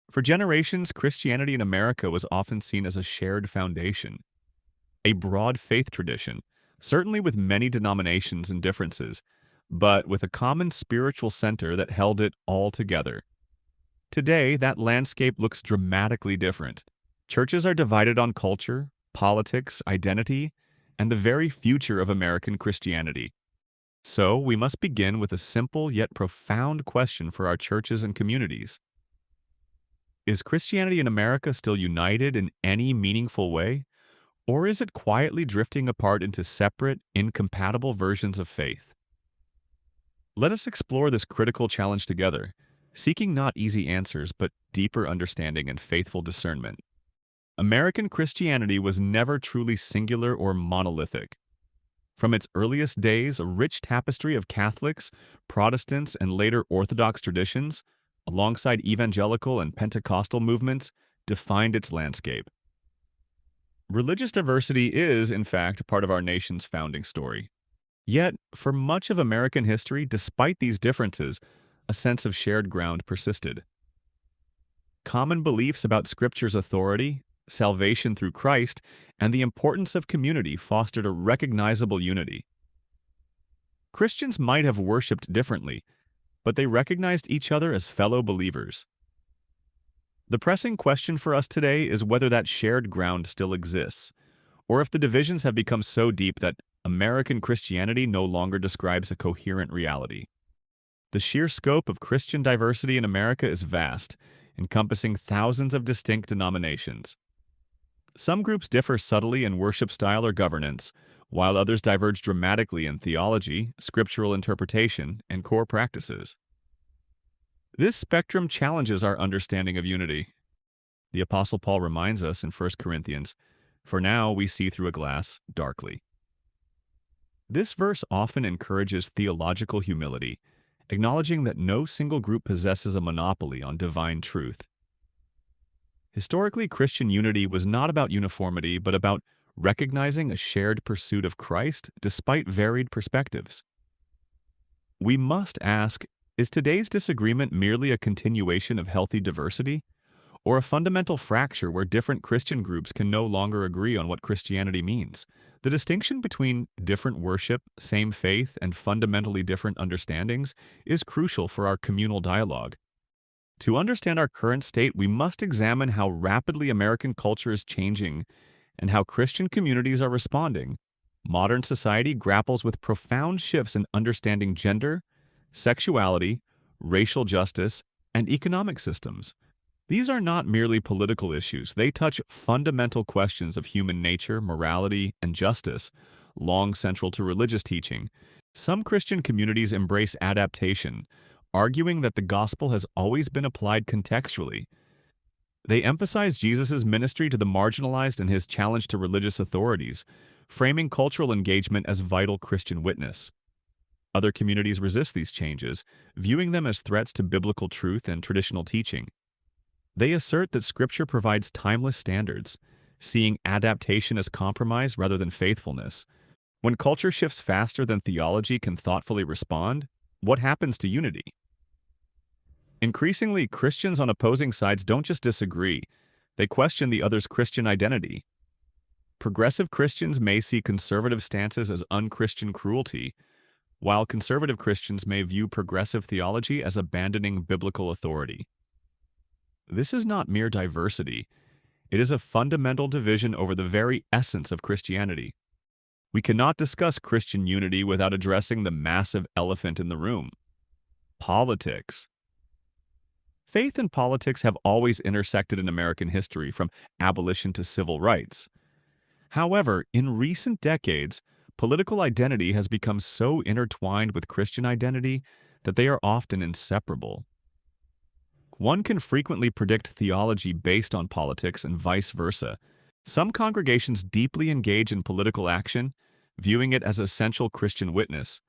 For generations, Christianity in America was often seen as a shared foundation, a broad faith tradition, certainly with many denominations and differences, but with a common spiritual center that held it all together. Today, that landscape looks dramatically different. Churches are divided on culture, politics, identity, and the very future of American Christianity. So, we must begin with a simple yet profound question for our churches and communities. Is Christianity in America still united in any meaningful way, or is it quietly drifting apart into separate, incompatible versions of faith? Let us explore this critical challenge together, seeking not easy answers but deeper understanding and faithful discernment. American Christianity was never truly singular or monolithic. From its earliest days, a rich tapestry of Catholics, Protestants, and later Orthodox traditions, alongside evangelical and Pentecostal movements, defined its landscape. Religious diversity is, in fact, part of our nation's founding story. Yet, for much of American history, despite these differences, a sense of shared ground persisted. Common beliefs about Scripture's authority, salvation through Christ, and the importance of community fostered a recognizable unity. Christians might have worshipped differently, but they recognized each other as fellow believers. The pressing question for us today is whether that shared ground still exists, or if the divisions have become so deep that American Christianity no longer describes a coherent reality. The sheer scope of Christian diversity in America is vast, encompassing thousands of distinct denominations. Some groups differ subtly in worship style or governance, while others diverge dramatically in theology, scriptural interpretation, and core practices. This spectrum challenges our understanding of unity. The Apostle Paul reminds us in 1 Corinthians, "For now we see through a glass darkly." This verse often encourages theological humility, acknowledging that no single group possesses a monopoly on divine truth. Historically, Christian unity was not about uniformity, but about recognizing a shared pursuit of Christ despite varied perspectives. We must ask, is today's disagreement merely a continuation of healthy diversity, or a fundamental fracture where different Christian groups can no longer agree on what Christianity means? The distinction between different worship, same faith, and fundamentally different understandings is crucial for our communal dialogue. To understand our current state, we must examine how rapidly American culture is changing and how Christian communities are responding. Modern society grapples with profound shifts in understanding gender, sexuality, racial justice, and economic systems. These are not merely political issues. They touch fundamental questions of human nature, morality, and justice, long central to religious teaching. Some Christian communities embrace adaptation, arguing that the gospel has always been applied contextually. They emphasize Jesus' ministry to the marginalized and his challenge to religious authorities, framing cultural engagement as vital Christian witness. Other communities resist these changes, viewing them as threats to biblical truth and traditional teaching. They assert that Scripture provides timeless standards, seeing adaptation as compromise rather than faithfulness. When culture shifts faster than theology can thoughtfully respond, what happens to unity? Increasingly, Christians on opposing sides don't just disagree, they question the other's Christian identity. Progressive Christians may see conservative stances as unchristian cruelty, while conservative Christians may view progressive theology as abandoning biblical authority. This is not mere diversity, it is a fundamental division over the very essence of Christianity. We cannot discuss Christian unity without addressing the massive elephant in the room: politics. Faith and politics have always intersected in American history, from abolition to civil rights. However, in recent decades, political identity has become so intertwined with Christian identity that they are often inseparable. One can frequently predict theology based on politics and vice versa. Some congregations deeply engage in political action, viewing it as essential Christian witness,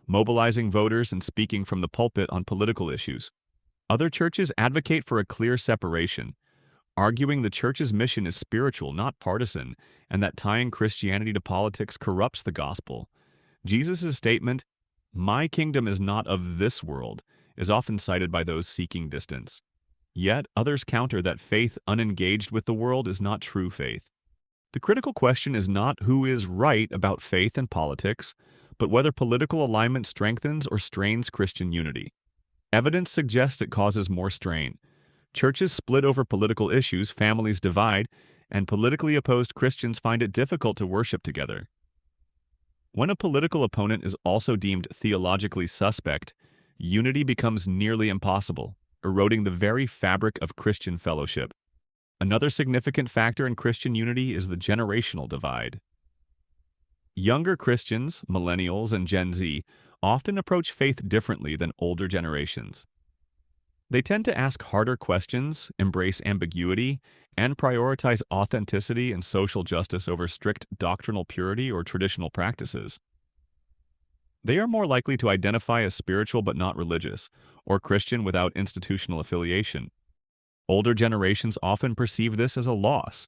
mobilizing voters and speaking from the pulpit on political issues. Other churches advocate for a clear separation, arguing the church's mission is spiritual, not partisan, and that tying Christianity to politics corrupts the gospel. Jesus' statement, "My kingdom is not of this world," is often cited by those seeking distance. Yet others counter that faith unengaged with the world is not true faith. The critical question is not who is right about faith and politics, but whether political alignment strengthens or strains Christian unity. Evidence suggests it causes more strain. Churches split over political issues, families divide, and politically opposed Christians find it difficult to worship together. When a political opponent is also deemed theologically suspect, unity becomes nearly impossible, eroding the very fabric of Christian fellowship. Another significant factor in Christian unity is the generational divide. Younger Christians, millennials, and Gen Z often approach faith differently than older generations. They tend to ask harder questions, embrace ambiguity, and prioritize authenticity and social justice over strict doctrinal purity or traditional practices. They are more likely to identify as spiritual but not religious, or Christian without institutional affiliation. Older generations often perceive this as a loss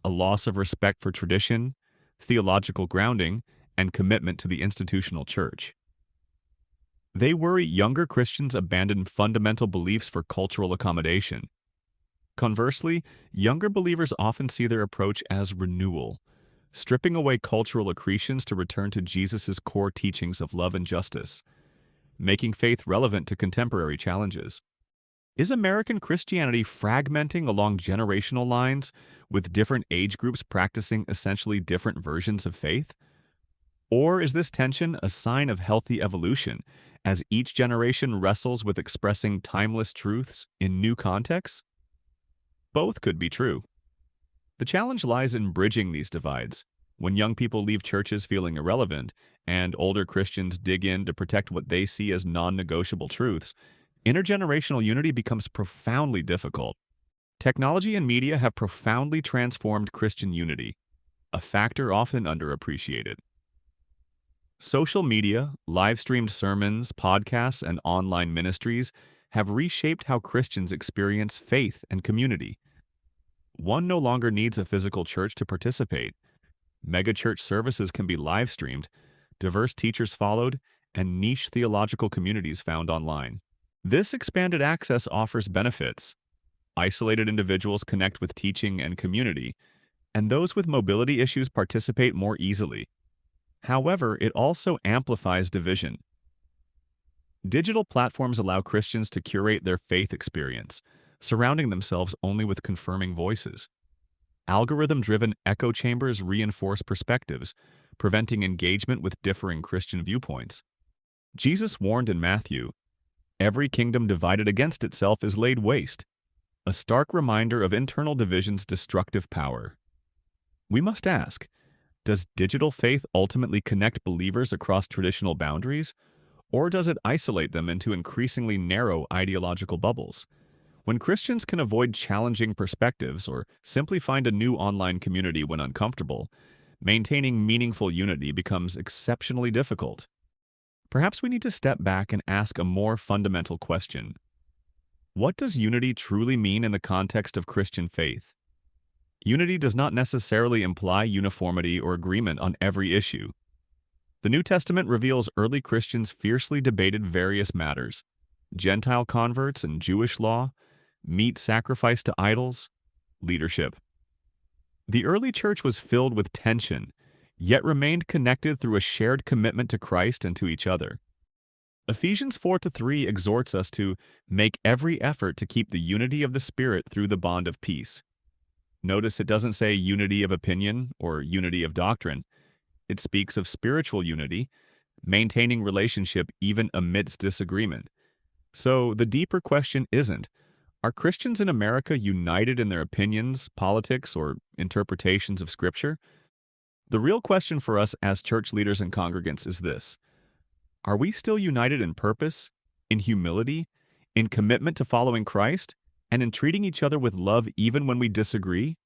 of respect for tradition, theological grounding, and commitment to the institutional church. They worry younger Christians abandon fundamental beliefs for cultural accommodation. Conversely, younger believers often see their approach as renewal, stripping away cultural accretions to return to Jesus' core teachings of love and justice, making faith relevant to contemporary challenges. Is American Christianity fragmenting along generational lines, with different age groups practicing essentially different versions of faith? Or is this tension a sign of healthy evolution, as each generation wrestles with expressing timeless truths in new contexts? Both could be true. The challenge lies in bridging these divides. When young people leave churches feeling irrelevant, and older Christians dig in to protect what they see as non-negotiable truths, intergenerational unity becomes profoundly difficult. Technology and media have profoundly transformed Christian unity, a factor often underappreciated. Social media, live-streamed sermons, podcasts, and online ministries have reshaped how Christians experience faith and community. One no longer needs a physical church to participate. Megachurch services can be live-streamed, diverse teachers followed, and niche theological communities found online. This expanded access offers benefits. Isolated individuals connect with teaching and community, and those with mobility issues participate more easily. However, it also amplifies division. Digital platforms allow Christians to curate their faith experience, surrounding themselves only with confirming voices. Algorithm-driven echo chambers reinforce perspectives, preventing engagement with differing Christian viewpoints. Jesus warned in Matthew, "Every kingdom divided against itself is laid waste," a stark reminder of internal division's destructive power. We must ask, does digital faith ultimately connect believers across traditional boundaries, or does it isolate them into increasingly narrow ideological bubbles? When Christians can avoid challenging perspectives or simply find a new online community when uncomfortable, maintaining meaningful unity becomes exceptionally difficult. Perhaps we need to step back and ask a more fundamental question. What does unity truly mean in the context of Christian faith? Unity does not necessarily imply uniformity or agreement on every issue. The New Testament reveals early Christians fiercely debated various matters: Gentile converts and Jewish law, meat sacrifice to idols, leadership. The early church was filled with tension, yet remained connected through a shared commitment to Christ and to each other. Ephesians 4-3 exhorts us to make every effort to keep the unity of the Spirit through the bond of peace. Notice it doesn't say unity of opinion or unity of doctrine. It speaks of spiritual unity, maintaining relationship even amidst disagreement. So the deeper question isn't, are Christians in America united in their opinions, politics, or interpretations of Scripture? The real question for us as church leaders and congregants is this: are we still united in purpose, in humility, in commitment to following Christ, and in treating each other with love even when we disagree?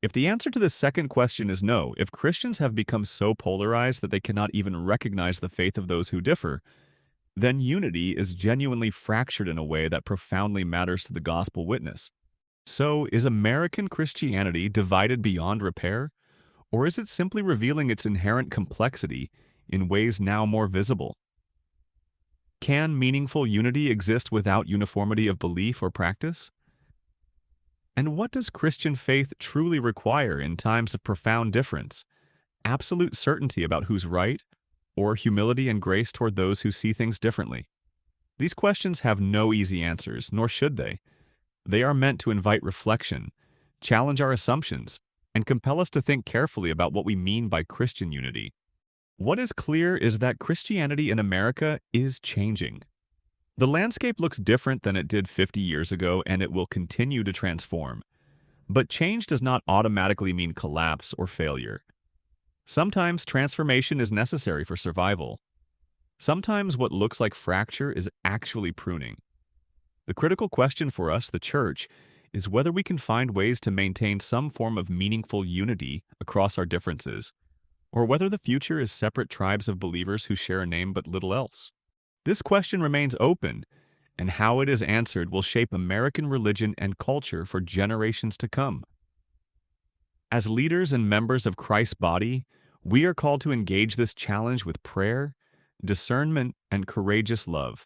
If the answer to this second question is no, if Christians have become so polarized that they cannot even recognize the faith of those who differ, then unity is genuinely fractured in a way that profoundly matters to the gospel witness. So, is American Christianity divided beyond repair, or is it simply revealing its inherent complexity in ways now more visible? Can meaningful unity exist without uniformity of belief or practice? And what does Christian faith truly require in times of profound difference? Absolute certainty about who's right, or humility and grace toward those who see things differently? These questions have no easy answers, nor should they. They are meant to invite reflection, challenge our assumptions, and compel us to think carefully about what we mean by Christian unity. What is clear is that Christianity in America is changing. The landscape looks different than it did 50 years ago, and it will continue to transform. But change does not automatically mean collapse or failure. Sometimes transformation is necessary for survival. Sometimes what looks like fracture is actually pruning. The critical question for us, the church, is whether we can find ways to maintain some form of meaningful unity across our differences, or whether the future is separate tribes of believers who share a name but little else. This question remains open, and how it is answered will shape American religion and culture for generations to come. As leaders and members of Christ's body, we are called to engage this challenge with prayer, discernment, and courageous love.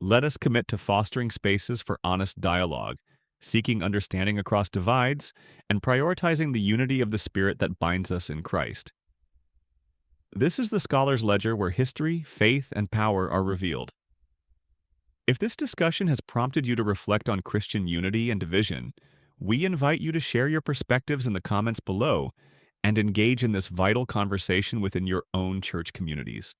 Let us commit to fostering spaces for honest dialogue, seeking understanding across divides, and prioritizing the unity of the Spirit that binds us in Christ. This is the Scholar's Ledger where history, faith, and power are revealed. If this discussion has prompted you to reflect on Christian unity and division, we invite you to share your perspectives in the comments below and engage in this vital conversation within your own church communities.